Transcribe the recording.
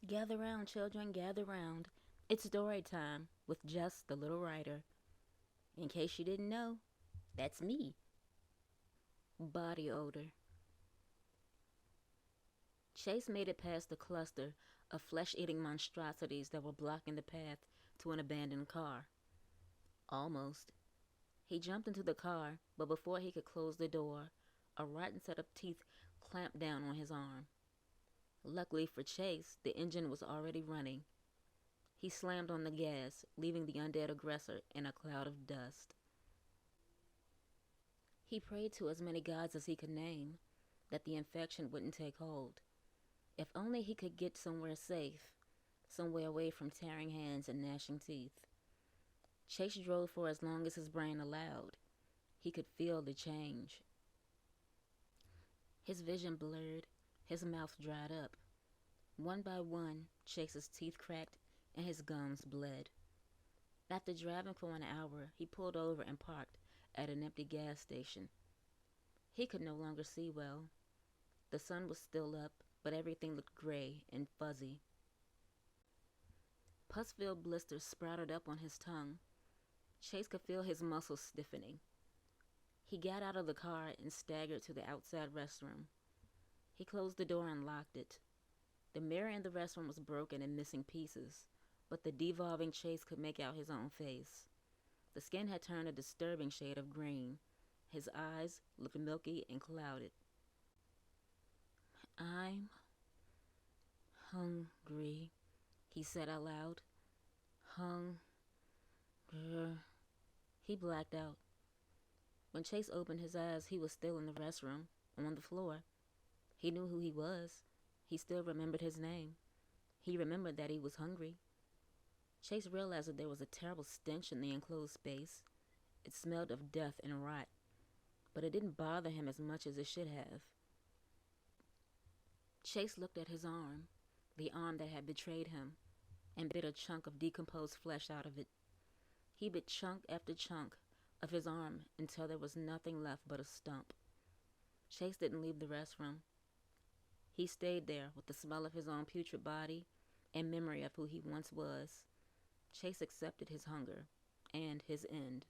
Gather round, children, gather round. It's story time with Jess, the little writer. In case you didn't know, that's me. Body odor. Chase made it past the cluster of flesh eating monstrosities that were blocking the path to an abandoned car. Almost. He jumped into the car, but before he could close the door, a rotten set of teeth clamped down on his arm. Luckily for Chase, the engine was already running. He slammed on the gas, leaving the undead aggressor in a cloud of dust. He prayed to as many gods as he could name that the infection wouldn't take hold. If only he could get somewhere safe, somewhere away from tearing hands and gnashing teeth. Chase drove for as long as his brain allowed. He could feel the change. His vision blurred, his mouth dried up. One by one, Chase's teeth cracked and his gums bled. After driving for an hour, he pulled over and parked at an empty gas station. He could no longer see well. The sun was still up, but everything looked gray and fuzzy. Pus-filled blisters sprouted up on his tongue. Chase could feel his muscles stiffening. He got out of the car and staggered to the outside restroom. He closed the door and locked it. The mirror in the restroom was broken and missing pieces, but the devolving Chase could make out his own face. The skin had turned a disturbing shade of green. His eyes looked milky and clouded. "I'm hungry," he said out loud. Hunger. He blacked out. When Chase opened his eyes, he was still in the restroom, on the floor. He knew who he was. He still remembered his name. He remembered that he was hungry. Chase realized that there was a terrible stench in the enclosed space. It smelled of death and rot, but it didn't bother him as much as it should have. Chase looked at his arm, the arm that had betrayed him, and bit a chunk of decomposed flesh out of it. He bit chunk after chunk of his arm until there was nothing left but a stump. Chase didn't leave the restroom. He stayed there with the smell of his own putrid body and memory of who he once was. Chase accepted his hunger and his end.